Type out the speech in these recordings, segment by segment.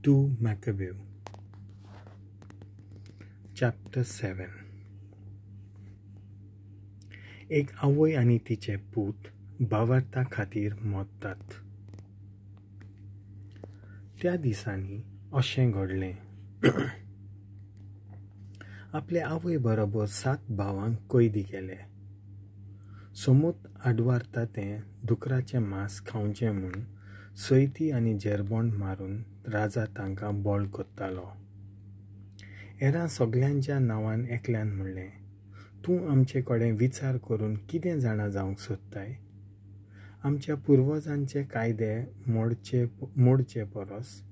2 Maccabee Chapter 7. एक आवय आनी तिचे पूत भावार्था खातीर मोडटात. त्या दिसांनी अशें घडलें. आपले आवय बरोबर 7 भावांक कैदी केले. समूत आडवारता तें दुकराचें मांस खावचें म्हूण सैती आनी जेरबोंड मारून राजा तांकां बोळ कोत्तालो. हेरां सगळ्यांच्या नांवान एकल्यान म्हणलें, तूं आमचे कडेन विचार करून कितें जाणा जावंक सोदताय? आमच्या पुर्वजांचे कायदे मोडचे परस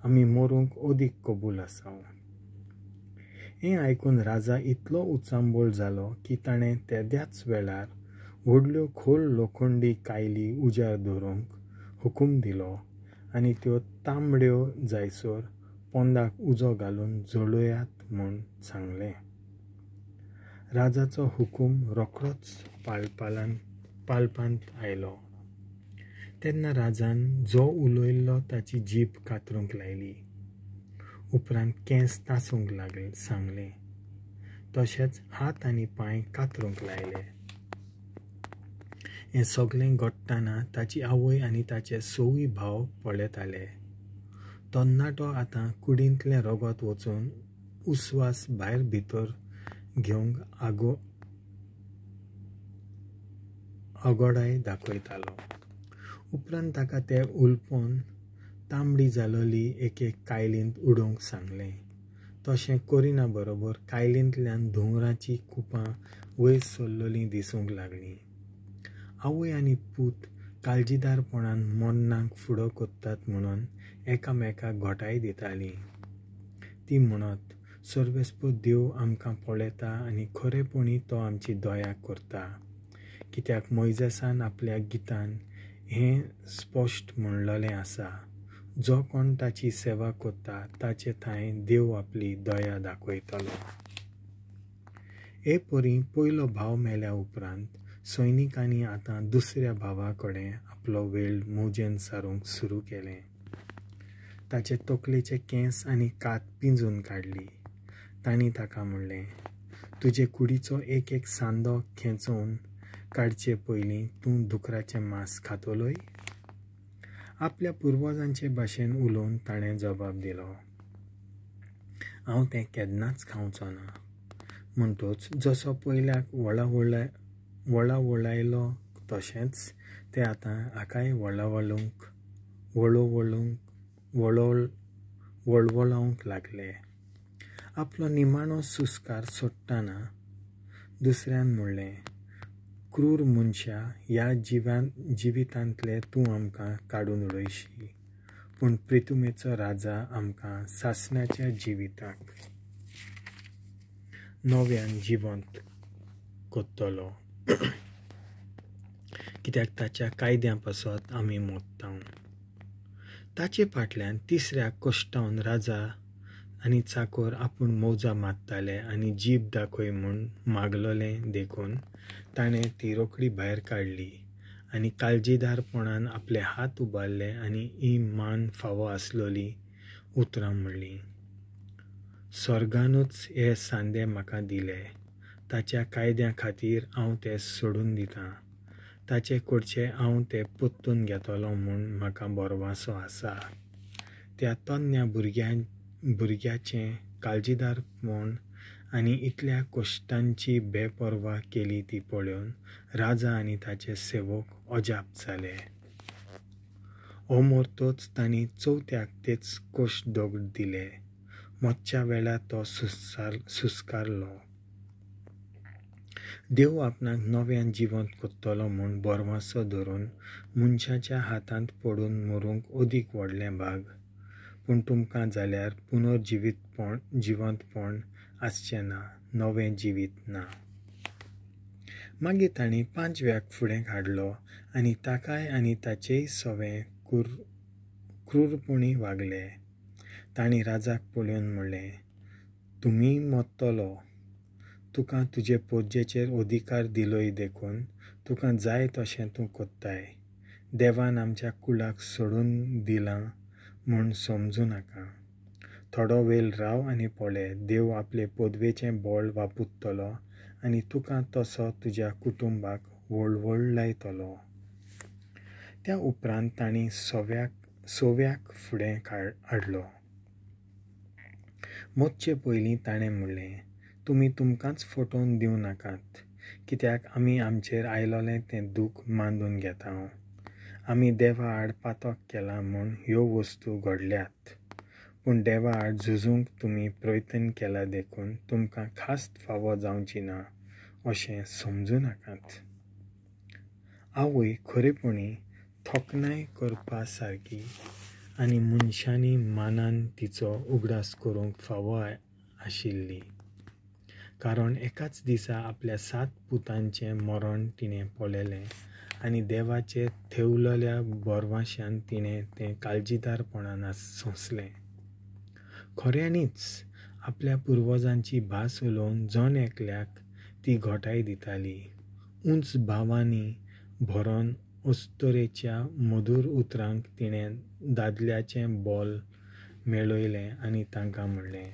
आमी मरूंक ओदीक कबूल आसाव. हें आयकून राजा इतलो उचांबूळ जालो की ताणें तेद्याच वेळार व्हडल्यो खोल लोखंडी कायली उजार दवरूंक हुकूम दिलो आनी त्यो तांबड्यो जायसर पोंदाक उजो घालून जळोयात म्हूण सांगलें. राजाचो हुकूम रोखडोच पाळपांत आयलो. तेन्ना राजान जो उलयल्लो ताची जीब कातरूंक लायली. उपरांत केंस तासूंक सांगलें. तशेंच हात आनी पांय कातरूंक लायले. हें सगळें घडटना ताची आवय आनी ताचे 6 भाव पळयताले. तरणाटो आतां कुडींतलें रगत वचून उस्वास भायर भितर घेवंक आगोडाय दाखयतालो. उपरांत ताका तें उलपोवन तांबडी जालोली एके कायलींत उडोवंक सांगलें. तशें करिना बरोबर कायलींतल्यान धुंवराचीं कुपां वयर सरलोलीं दिसूंक लागलीं. आवय आनी पूत काळजीदारपणान मरणाक फुडो कोत्तात म्हणून एकामेकाक घोटाय दितालीं. ती म्हणत, सर्वेस्पर देव आमकां पळयता आनी खरेपणी तो आमची दया करता. कित्याक मोइजेसान आपल्या गितान हें स्पश्ट म्हणलोलें आसा, जो कोण ताची सेवा करता ताचे थंय देव आपली दया दाखयतलो. हे परी पयलो भाव मेल्या उपरांत सैनिकांनी आतां दुसऱ्या भावा कडेन आपलो वेळ मौजेन सारूंक सुरू केलें. ताचे तकलेचे केंस आनी कात पिंजून काडली. तांणी ताका म्हणलें, तुजे कुडीचो एक सांदो खेचून काडचे पयलीं तूं दुकराचें मांस खातलोय? आपल्या पुर्वजांचे भाशेन उलोवन ताणें जबाब दिलो, हांव तें केन्नाच खावचो ना. म्हणटूच जसो पयल्याक वळावळायलो तशेंच तें आतां हाकाय वळवळावंक लागले. आपलो निमाणो सुस्कार सोडटना दुसऱ्यान म्हणलें, क्रूर मनशा, ह्या जिवितांतले तूं आमकां काडून उडयशी, पूण प्रितुमेचो राजा आमकां सासणाच्या जिविताक नव्यान जिवंत कोत्तलो. कित्याक ताच्या कायद्या पासत आमी मोडटाव. ताचे फाटल्यान तिसऱ्याक कश्टावन राजा आनी चाकर आपूण मौजा मारताले आनी जीब दाखय म्हूण मागलोलें देखून ताणें ती रोखडी भायर काडली आनी काळजीदारपणान आपले हात उबारले आनी ही मान फावो आसलोली उतरां म्हणलीं. स्वर्गानूच हे सांदे म्हाका दिले. ताच्या कायद्या खातीर हांव ते सोडून दितां. ताचे कडचे हांव ते पोत्तून घेतलों म्हूण म्हाका बोरवासो आसा. त्या तरण्या भुरग्याचें काळजीदारपण आनी इतल्या कश्टांची बेपर्वा केली ती पळोवन राजा आनी ताचे सेवक अजाप जाले. अमरतोच तांणी चवथ्याक तेच कश्ट दोग दिले. मोदच्या वेळार तो सुस्कारलो. देव आपणाक नव्यान जिवंत कोत्तलो म्हूण बोरवासो धरून मनशाच्या हातांत पडून मरूंक ओदीक व्हडलें भाग. पूण तुमकां जाल्यार जिवंतपण आसचें ना, नवें जिवीत ना. मागीर तांणी 5व्याक फुडें हाडलो आनी ताकाय आनी ताचेय सवें क्रूरपणी वागले. तांणी राजाक पळोवन म्हणलें, तुमी मोडटलो. तुका तुजे पोरजेचेर अधिकार दिलोय देखून तुका जाय तशें तूं कोत्ताय. देवान आमच्या कुळाक सोडून दिलां म्हूण समजूं नाका. थोडो वेळ राव आनी पळय, देव आपले पोदवेचें बोळ वापुरतलो आनी तुका तसो तुज्या कुटुंबाक वळवळ लायतलो. त्या उपरांत तांणी सोव्याक फुडें हाडलो. मोदचे पयलीं ताणें म्हणलें, तुमी तुमकांच फटोवन दिवं नाकात, कित्याक आमी आमचेर आयलोलें तें दूख मांडून घेता. आमी देवा आड पातक केलां म्हूण ह्यो वस्तू घडल्यात, पूण देवा आड झुजूंक तुमी प्रयत्न केला देखून तुमकां खास्त फावो जावची ना अशें समजूं नाकात. आवय खरेपणी थोखणाय करपा सारकी आनी मनशांनी मानान तिचो उगडास करूंक फावो आशिल्ली, कारण एकाच दिसा आपल्या 7 पुतांचें मरण तिणें पळयलें आनी देवाचेर थेवलेल्या भरवश्यान तिणें तें काळजीदारपणान सोंसलें. खऱ्यांनीच आपल्या पुर्वजांची भास उलोवन जण एकल्याक ती घोटाय दिताली. उंच भावांनी भरोन अस्तरेच्या मधुर उतरांक तिणें दादल्याचें बोल मेळयलें आनी तांकां म्हणलें,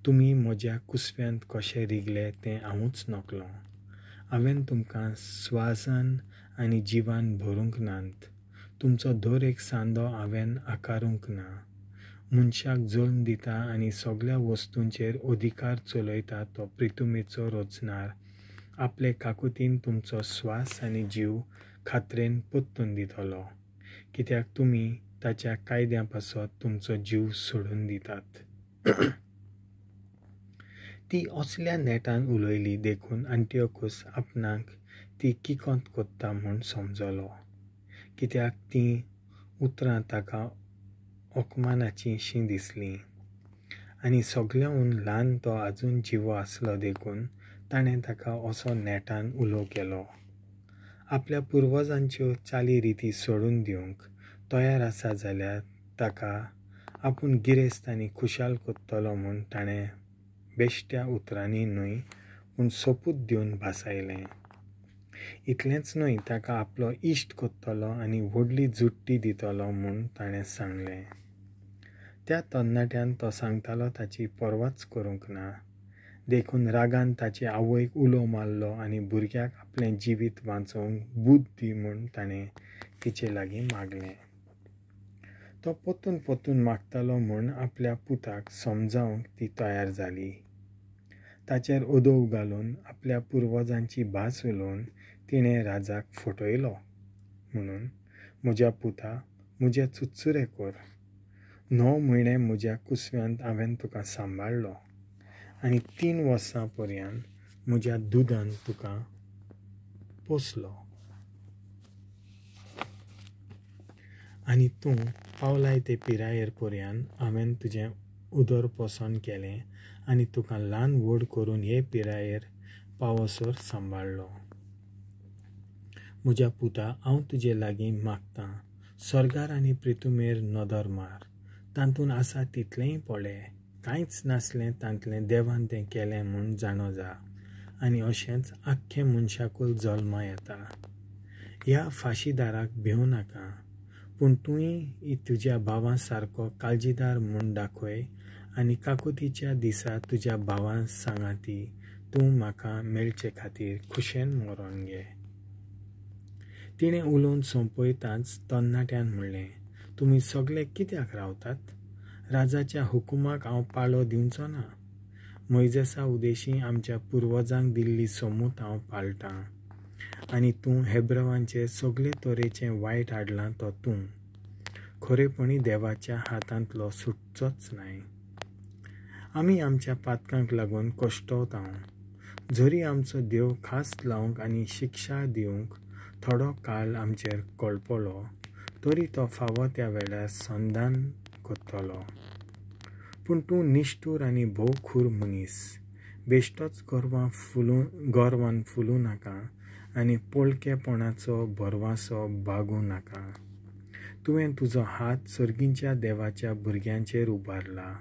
तुमी म्हज्या कुसव्यांत कशें रिगले तें हांवूच नकलों. हांवें तुमकां स्वासान आनी जिवान भरूंक नात. तुमचो दर एक सांदो हांवें आकारूंक ना. मनशाक जल्म दिता आनी सगळ्या वस्तूंचेर अधिकार चलयता तो प्रितुमेचो रचणार आपले काकुतीन तुमचो स्वास आनी जीव खात्रेन परतून दितलो, कित्याक तुमी ताच्या कायद्या पासत तुमचो जीव सोडून दितात. ती असल्या नेटान उलयली देखून आंटिओकूस आपणाक ती किकोंत कोत्ता म्हूण समजलो, कित्याक ती उतरां ताका ओकमानाचीं दिसलीं. आनी सगळ्यांहून ल्हान तो आजून जिवो आसलो देखून ताणें ताका असो नेटान उलो केलो. आपल्या पुर्वजांच्यो चाली रिती सोडून दिवंक तयार आसा जाल्यार ताका आपूण गिरेस्त आनी खुशाल कोत्तलो म्हूण ताणें बेश्ट्या उतरांनी न्हय पूण सोपूत दिवन भासायलें. इतलेंच न्हय, ताका आपलो इश्ट कोत्तलो आनी व्हडली जुट्टी दितलो म्हूण ताणें सांगलें. त्या तरणाट्यान तो सांगतालो ताची पर्वाच करूंक ना, देखून रागान ताचे आवयक उलो मारलो आनी भुरग्याक आपलें जिवीत वाचोवंक बूट दी म्हूण ताणें तिचे लागीं मागलें. तो परतून मागतालो म्हूण आपल्या पुताक समजावंक ती तयार जाली. ताचेर ओदोव घालून आपल्या पुर्वजांची भास उलोवन तिणें राजाक फटयलो म्हणून, म्हज्या पुता, म्हजें चुचुरें कर. 9 म्हयने म्हज्या कुसव्यांत हांवें तुका सांबाळ्ळो आनी 3 वर्सां पर्यंत म्हज्या दुदान तुका पोसलो. आनी तूं पावलाय ते पिरायेर पर्यंत हांवें तुजें उदरपोसन केलें आनी तुका ल्हान व्हड करून हे पिरायेर पावसर सांबाळ्ळो. म्हज्या पुता, हांव तुजे लागीं मागतां, सर्गार आनी प्रितुमेर नदर मार. तातूंत आसा तितलेंय पळय. कांयच नासलें तांतलें देवान तें केलें म्हूण जाणो जा आनी अशेंच आख्खे मनशाकूल जल्मा येता. ह्या फाशीदाराक भिवूं नाका, पूण तूंय तुज्या भावा सारको काळजीदार म्हूण दाखय आनी काकुतीच्या दिसा तुज्या भावां सांगाती तूं म्हाका मेळचे खातीर खुशेन मरोन घे. तिणें उलोवन सोंपयताच तरणाट्यान म्हणलें, तुमी सगळे कित्याक रावतात? राजाच्या हुकुमाक हांव पाळो दिवचो ना. मोइजेसा उदेशीं आमच्या पुर्वजांक दिल्ली समूत हांव पाळटां. आनी तूं हेब्रेवांचेर सगळे तरेचें वायट हाडलां तो तूं. खरेपणी देवाच्या हातांतलो सुटचोच नाय. आमी आमच्या पातकांक लागून कश्टवतां. जरी आमचो देव खास्त लावंक आनी शिक्षा दिवंक थोडो काळ आमचेर कळपलो, तरी तो फावो त्या वेळार संधान करतलो. पूण तूं निश्ठूर आनी भोव खूर मनीस. बेश्टोच गोरवान फुलूं नाका आनी पळकेपणाचो भरवासो बागूं नाका. तुवें तुजो हात सर्गींच्या देवाच्या भुरग्यांचेर उबारला,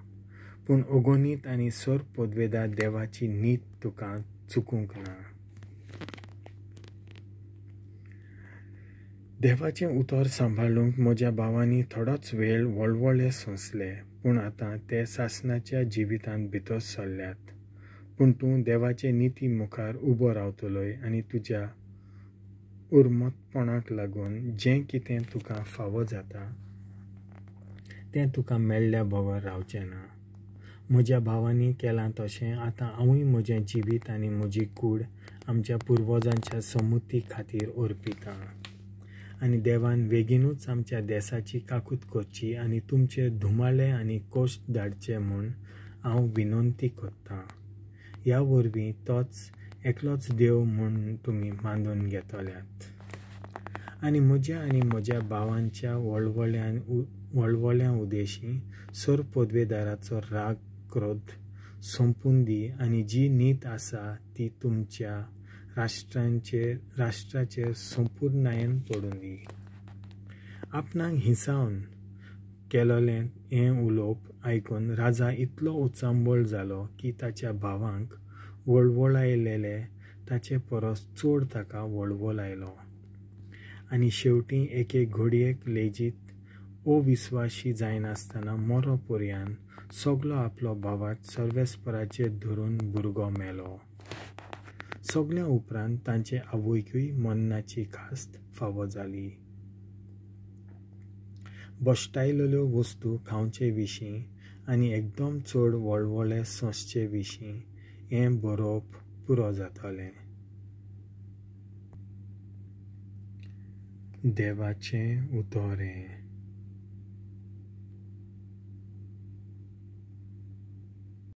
पूण अगोनीत आनी सर पदवेदार देवाची नीत तुका चुकूंक ना. देवाचें उतर सांबाळूंक म्हज्या भावांनी थोडोच वेळ वळवळे सोंसले, पूण आतां ते सासणाच्या जिवितांत भितर सरल्यात. पूण तूं देवाचे निती मुखार उबो रावतलोय आनी तुज्या उर्मतपणाक लागून जें कितें तुका फावो जाता तें तुका मेळ्ळ्या बगर रावचें ना. म्हज्या भावांनी केलां तशें आतां हांवूय म्हजें जिवीत आनी म्हजी कूड आमच्या पुर्वजांच्या समृद्धी खातीर अर्पितां. आनी देवान बेगीनूच आमच्या देशाची काकूट करची आनी तुमचे धुमाळे आनी कश्ट धाडचे म्हूण हांव विनंती करतां. ह्या वरवीं तोच एकलोच देव म्हूण तुमी मानून घेतल्यात. आनी म्हज्या भावांच्या वळवळ्या उद्देशी सर पदवेदाराचो राग क्रोध संपून दी आनी जी नीत आसा ती तुमच्या राष्ट्राचेर संपूर्णायेन पडून दी. आपणाक हिंसावन केलोलें हें उलोवप आयकून राजा इतलो उचांबळ जालो की ताच्या भावांक वळवळायलेले ताचे परस चड ताका वळवळायलो. आनी शेवटी एके घडयेक लेगीत अविस्वासी जायनासतना मरो पर्यान सगलो आपलो भावात सर्वेस्पराचेर धरून भुरगो मेलो. सगल्या उपरांत तांचे आवयकूय मरणाची खास्त फावो जाली. बश्टायलेल्यो वस्तू खावचे विशीं आनी एकदम चड वळवळे सोंसचे विशीं हें बरोवप पुरो जातलें. देवाचें उतोरें.